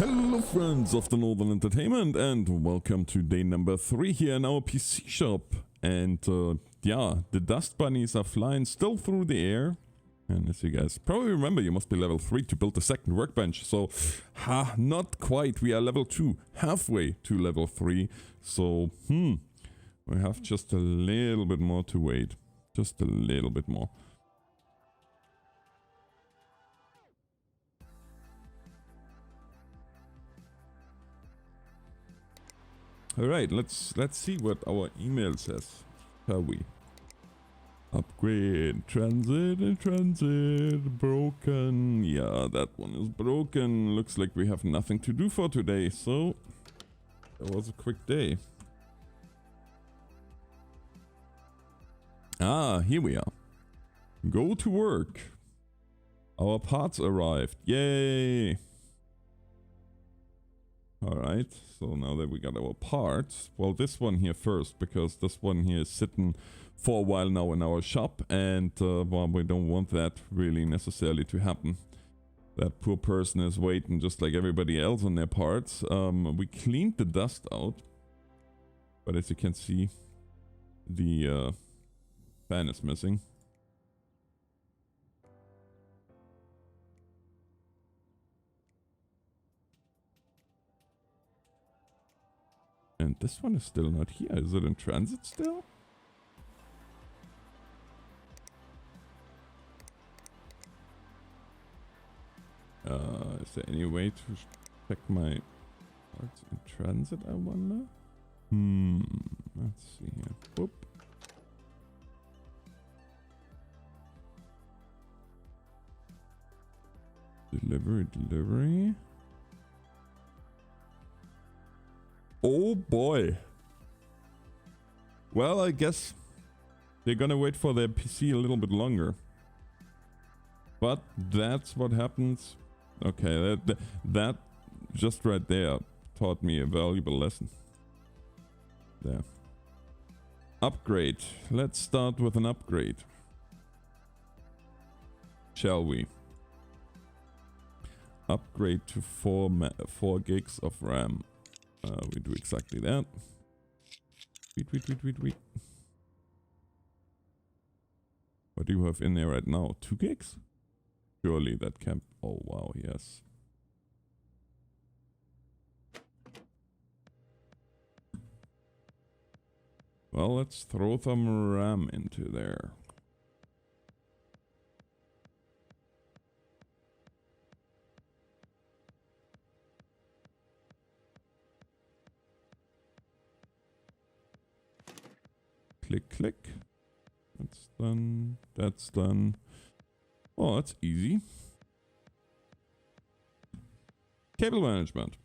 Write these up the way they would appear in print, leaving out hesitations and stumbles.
Hello friends of the Northern Entertainment and welcome to day number 3 here in our PC shop. And yeah, the dust bunnies are flying still through the air. And as you guys probably remember, you must be level 3 to build the second workbench. So, not quite, we are level 2, halfway to level 3. So, we have just a little bit more to wait. Just a little bit more. Alright, let's see what our email says, shall we? Upgrade, transit, broken. Yeah, that one is broken. Looks like we have nothing to do for today, so that was a quick day. Ah, here we are. Go to work. Our parts arrived. Yay! Alright, so now that we got our parts, well, this one here first, because this one here is sitting for a while now in our shop, and well, we don't want that really necessarily to happen. That poor person is waiting just like everybody else on their parts. We cleaned the dust out, but as you can see, the fan is missing. And this one is still not here. Is it in transit still? Is there any way to check my parts in transit, I wonder? Let's see here. Whoop. Delivery. Oh boy. Well, I guess they're gonna wait for their PC a little bit longer. But that's what happens. Okay, that just right there taught me a valuable lesson. There. Upgrade. Let's start with an upgrade. Shall we? Upgrade to 4 gigs of RAM. We do exactly that. Wait. What do you have in there right now? 2 gigs? Surely that can't... Oh wow, yes. Well, let's throw some RAM into there. Click. That's done. That's done. Oh, that's easy. Cable management.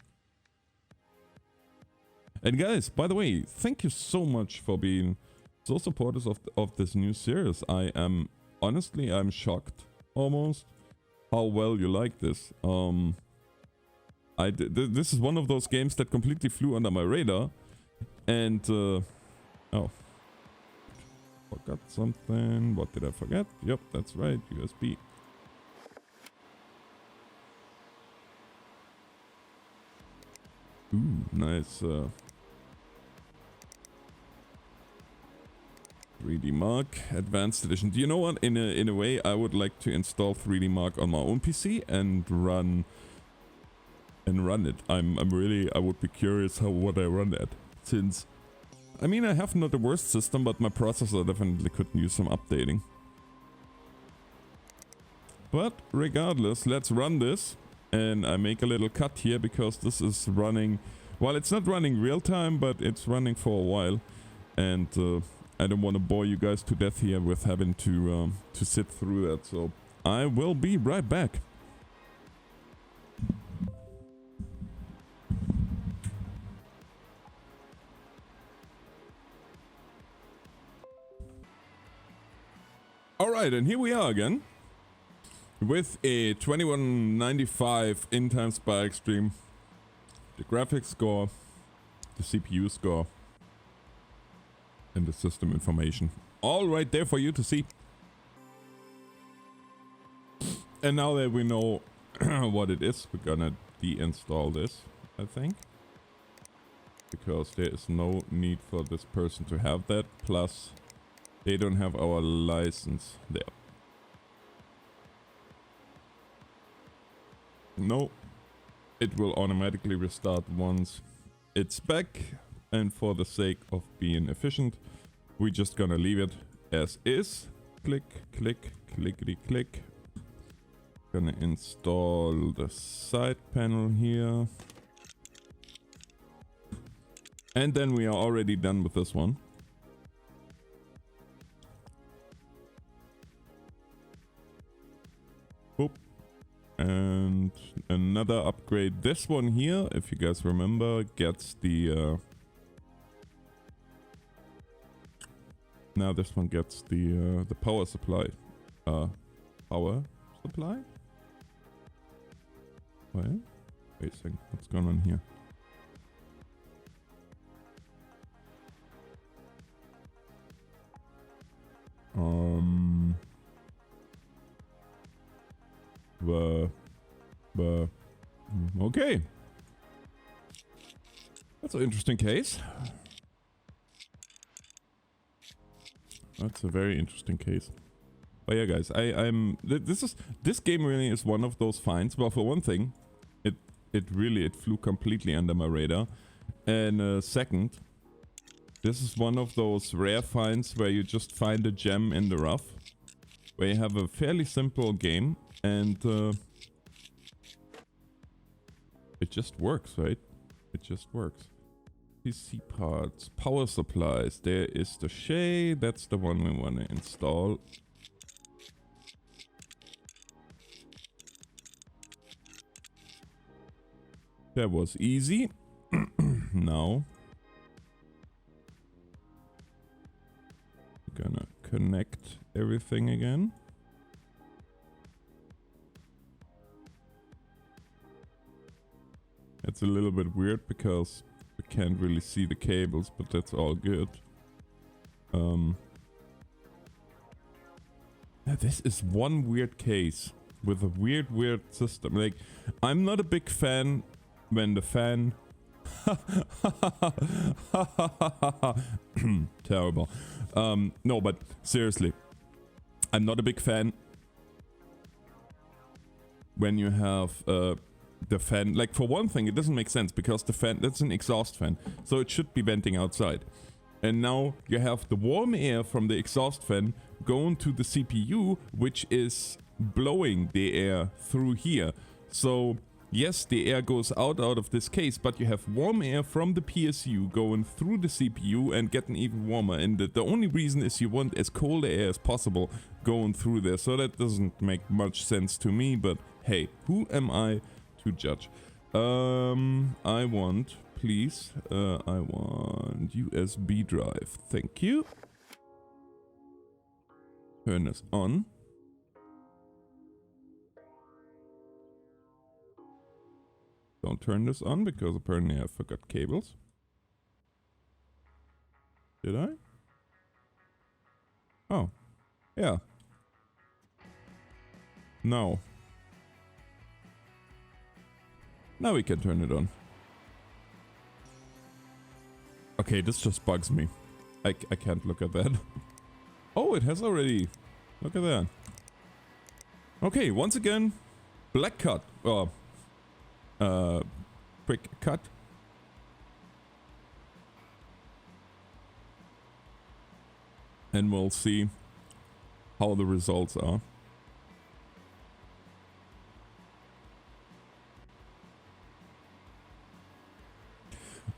And guys, by the way, thank you so much for being so supporters of this new series. I'm shocked almost how well you like this. This is one of those games that completely flew under my radar, and oh. Forgot something. What did I forget? Yep, that's right. USB. Ooh, nice. 3D Mark Advanced Edition. Do you know what? In a way, I would like to install 3D Mark on my own PC and run it. I would be curious what I run at, since I mean, I have not the worst system, but my processor definitely could use some updating. But regardless, let's run this. And I make a little cut here because this is running... Well, it's not running real time, but it's running for a while. And I don't want to bore you guys to death here with having to sit through that. So I will be right back. Alright, and here we are again with a 2195 in times by extreme, the graphics score, the CPU score, and the system information. All right there for you to see. And now that we know what it is, we're gonna deinstall this, I think. Because there is no need for this person to have that. Plus, they don't have our license there. No, it will automatically restart once it's back. And for the sake of being efficient, we're just gonna leave it as is. Click, click, clickety click. Gonna install the side panel here. And then we are already done with this one. Boop. And another upgrade. This one here, if you guys remember, gets the... now this one gets the power supply. Power supply? Wait a second, what's going on here? Okay. That's an interesting case. That's a very interesting case. But yeah, guys, this game really is one of those finds. Well, for one thing, it flew completely under my radar. And second, this is one of those rare finds where you just find a gem in the rough, where you have a fairly simple game and it just works, right? It just works. PC parts, power supplies. There is the Shay. That's the one we want to install. That was easy. Now we're gonna connect everything again. It's a little bit weird because we can't really see the cables, but that's all good. Now this is one weird case with a weird system. Like, I'm not a big fan when the fan... Terrible. No, but seriously, I'm not a big fan when you have the fan. Like, for one thing, it doesn't make sense because the fan, that's an exhaust fan, so it should be venting outside. And now you have the warm air from the exhaust fan going to the CPU, which is blowing the air through here. So yes, the air goes out of this case, but you have warm air from the PSU going through the CPU and getting even warmer. And the only reason is you want as cold air as possible going through there. So that doesn't make much sense to me, but hey, who am I to judge? I want, please, I want USB drive. Thank you. Turn this on. Don't turn this on because apparently I forgot cables. Did I? Oh. Yeah. No. Now we can turn it on. Okay, this just bugs me. I can't look at that. Oh, it has already. Look at that. Okay, once again, black cut. Quick cut. And we'll see how the results are.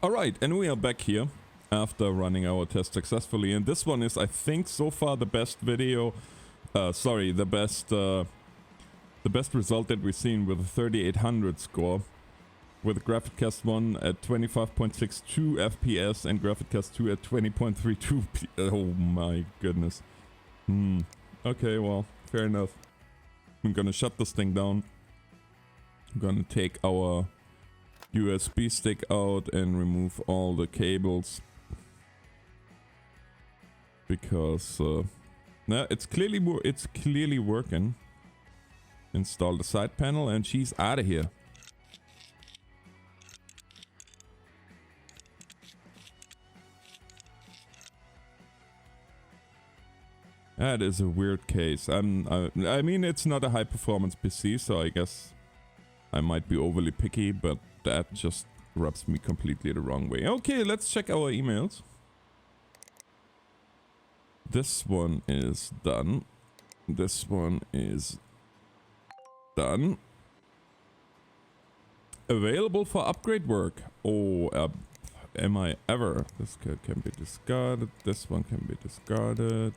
Alright, and we are back here after running our test successfully. And this one is, I think, so far the best video. The best result that we've seen with a 3800 score. With Graphicast 1 at 25.62 FPS and Graphicast 2 at 20.32. Oh my goodness. Okay, well, fair enough. I'm gonna shut this thing down. I'm gonna take our USB stick out and remove all the cables. Because, it's clearly working. Install the side panel and she's out of here. That is a weird case. I mean, it's not a high performance PC, so I guess I might be overly picky, but that just rubs me completely the wrong way. Okay, let's check our emails. This one is done. This one is done. Available for upgrade work. Oh, am I ever? This can be discarded. This one can be discarded.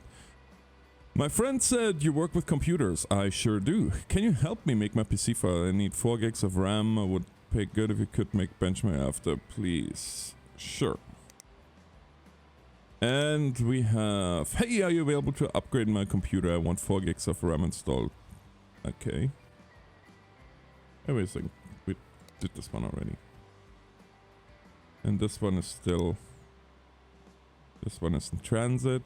My friend said you work with computers. I sure do. Can you help me make my PC file? I need 4 gigs of RAM. I would pay good if you could make benchmark after, please. Sure. And we have, hey, are you available to upgrade my computer? I want 4 gigs of RAM installed. Okay. Everything. We did this one already. And this one is still... This one is in transit.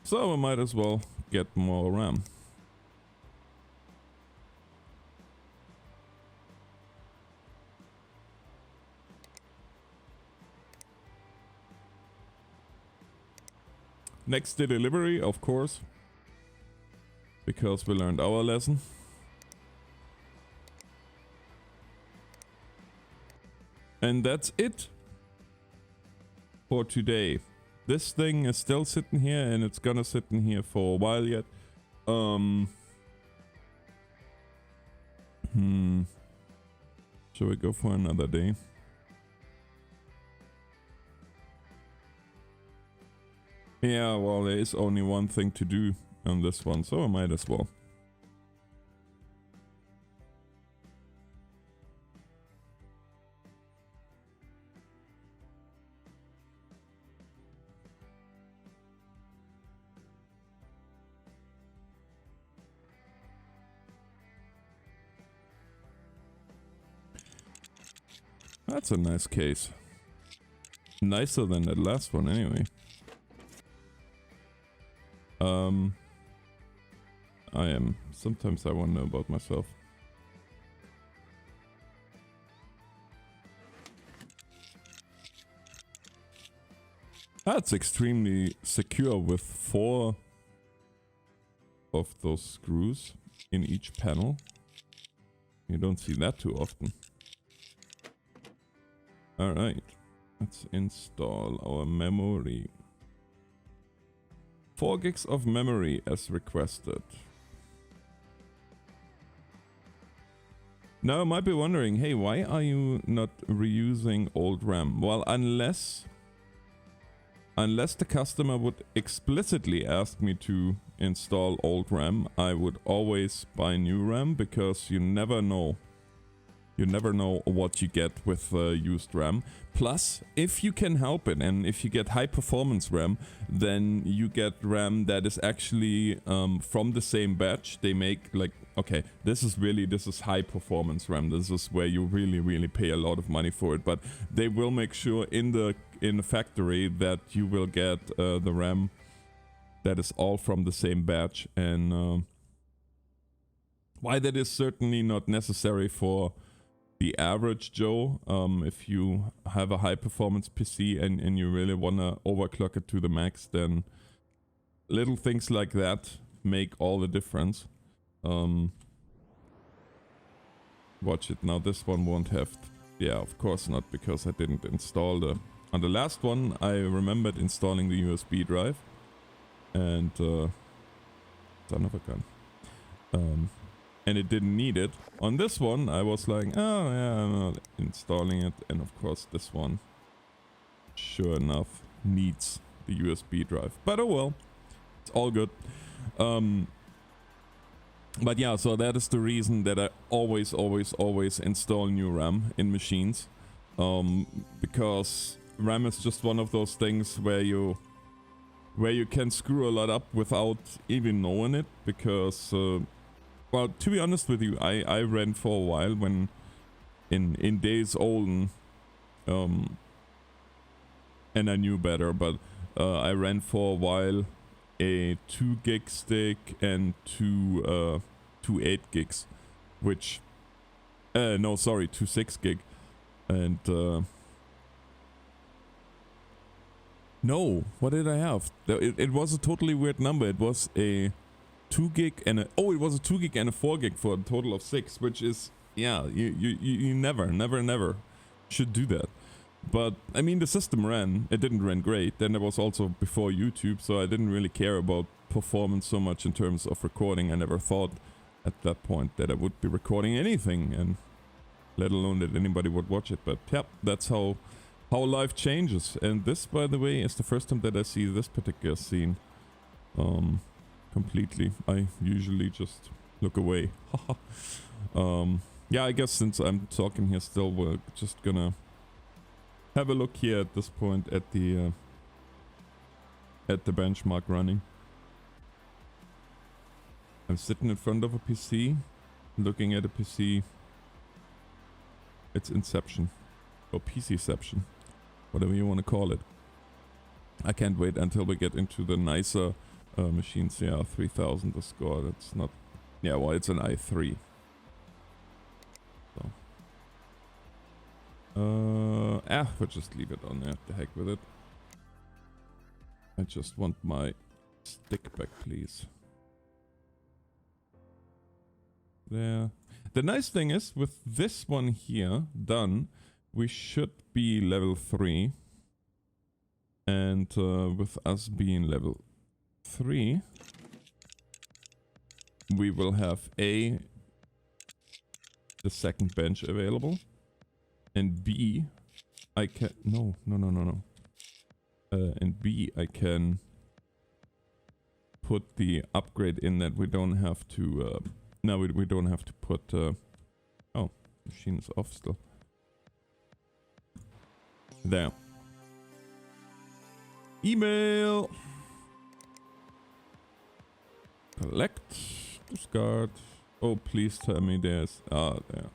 So I might as well get more RAM. Next day delivery, of course. Because we learned our lesson. And that's it for today. This thing is still sitting here and it's gonna sit in here for a while yet. Shall we go for another day? Yeah, well, there is only one thing to do on this one, so I might as well. That's a nice case. Nicer than that last one, anyway. I am. Sometimes I wonder about myself. That's extremely secure with 4 of those screws in each panel. You don't see that too often. Alright, let's install our memory. 4 gigs of memory as requested. Now I might be wondering, hey, why are you not reusing old RAM? Well, unless the customer would explicitly ask me to install old RAM, I would always buy new RAM, because you never know. You never know what you get with used RAM. Plus, if you can help it, and if you get high performance RAM, then you get RAM that is actually from the same batch. They make like, okay, this is high performance RAM. This is where you really pay a lot of money for it. But they will make sure in the factory that you will get the RAM that is all from the same batch. And why that is certainly not necessary for the average Joe, if you have a high performance PC and you really want to overclock it to the max, then little things like that make all the difference. Watch it. Now this one won't have... Yeah, of course not, because I didn't install the... On the last one, I remembered installing the USB drive. And... son of a gun. And it didn't need it. On this one, I was like, oh yeah, I'm not installing it. And of course, this one, sure enough, needs the USB drive. But oh well, it's all good. But yeah, so that is the reason that I always install new RAM in machines. Because RAM is just one of those things where you can screw a lot up without even knowing it. Because... well, to be honest with you, I ran for a while when in days olden, and I knew better, but I ran for a while a 2 gig stick and two 8 gigs, which no, sorry, 2 6 gig, and No, what did I have? It was a totally weird number. It was a 2 gig and a... Oh, it was a 2 gig and a 4 gig for a total of 6, which is... Yeah, you never should do that. But, I mean, the system ran. It didn't run great. Then it was also before YouTube, so I didn't really care about performance so much in terms of recording. I never thought at that point that I would be recording anything, and let alone that anybody would watch it. But, yeah, that's how life changes. And this, by the way, is the first time that I see this particular scene completely. I usually just look away. Yeah, I guess since I'm talking here still, we're just gonna have a look here at this point at the benchmark running. I'm sitting in front of a PC, looking at a PC. It's Inception, or PCception, whatever you want to call it. I can't wait until we get into the nicer machines. Yeah, 3000 the score. That's not... Yeah, well, it's an i3. So. We'll just leave it on there. The heck with it. I just want my stick back, please. There. The nice thing is, with this one here done, we should be level 3. And with us being level 3, we will have A, the second bench available, and B, I can... No. And B, I can put the upgrade in that we don't have to... no, we don't have to put... oh, machine is off still. There. Email! Collect. Discard. Oh, please tell me there's... Ah, there.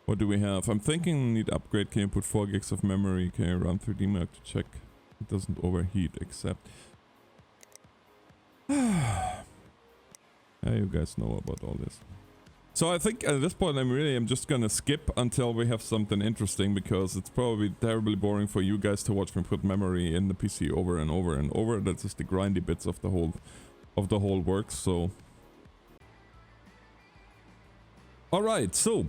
What do we have? I'm thinking need upgrade. Can you put 4 gigs of memory? Can you run 3D Mark to check it doesn't overheat, except... Yeah, you guys know about all this. So I think at this point I'm just gonna skip until we have something interesting, because it's probably terribly boring for you guys to watch me put memory in the PC over and over and over. That's just the grindy bits of the whole work. So alright, so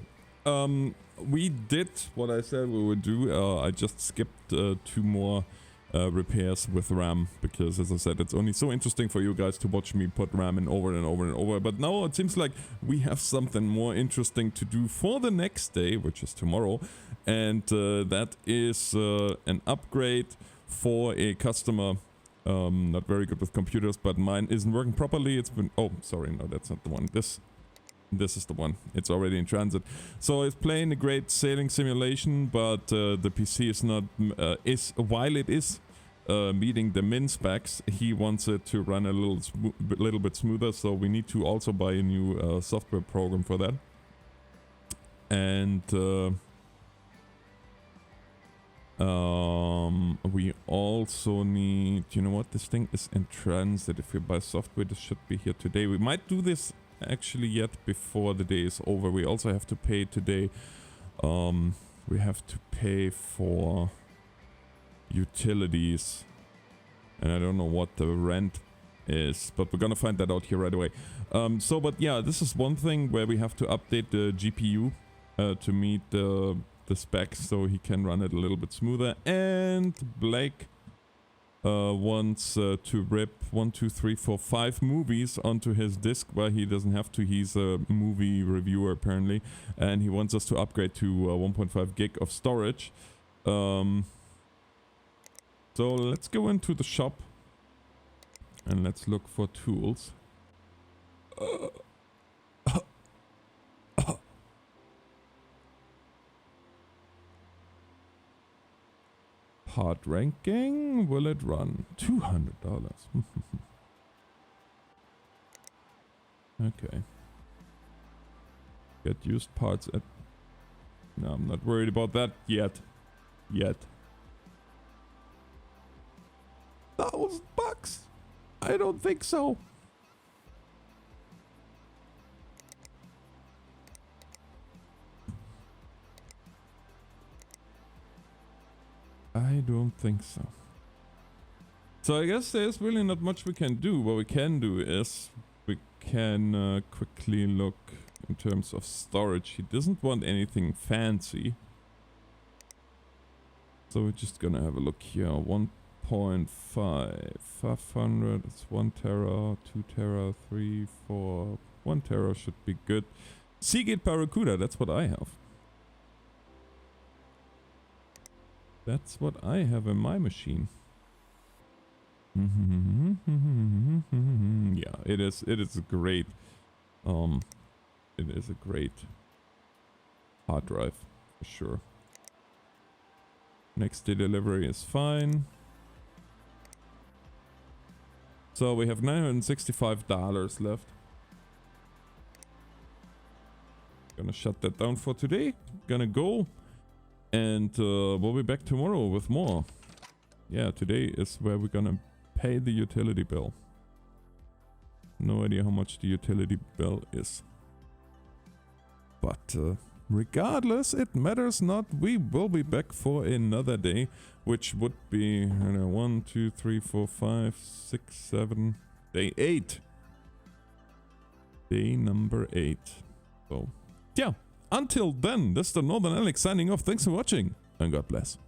we did what I said we would do. I just skipped 2 more repairs with RAM, because as I said, it's only so interesting for you guys to watch me put RAM in over and over and over. But now it seems like we have something more interesting to do for the next day, which is tomorrow, and that is an upgrade for a customer. Not very good with computers, but mine isn't working properly. It's been... Oh, sorry, no, that's not the one. This is the one. It's already in transit. So it's playing a great sailing simulation, but the PC is not... while it is meeting the min specs, he wants it to run a little bit smoother, so we need to also buy a new software program for that. And we also need... You know what? This thing is in transit. If we buy software, this should be here today. We might do this actually yet before the day is over. We also have to pay today. We have to pay for utilities, and I don't know what the rent is, but we're gonna find that out here right away. But yeah, this is one thing where we have to update the GPU to meet the specs, so he can run it a little bit smoother. And Blake wants to rip 1, 2, 3, 4, 5 movies onto his disc, but he doesn't have to. He's a movie reviewer apparently, and he wants us to upgrade to 1.5 gig of storage. So let's go into the shop and let's look for tools. Hard ranking, will it run? $200. Okay. Get used parts at... No, I'm not worried about that yet. $1,000? I don't think so. I don't think so. So I guess there's really not much we can do. What we can do is we can quickly look in terms of storage. He doesn't want anything fancy. So we're just gonna have a look here. 1.5, 500, it's 1 tera, 2 tera, 3, 4, 1 tera should be good. Seagate Barracuda, that's what I have. That's what I have in my machine. Yeah, it is great. It is a great hard drive for sure. Next day delivery is fine. So we have $965 left. Gonna shut that down for today. Gonna go. And we'll be back tomorrow with more. Yeah, today is where we're gonna pay the utility bill. No idea how much the utility bill is. But regardless, it matters not. We will be back for another day, which would be 1, 2, 3, 4, 5, 6, 7, day 8. Day number 8. So, yeah. Until then, this is the Northern Alex signing off. Thanks for watching, and God bless.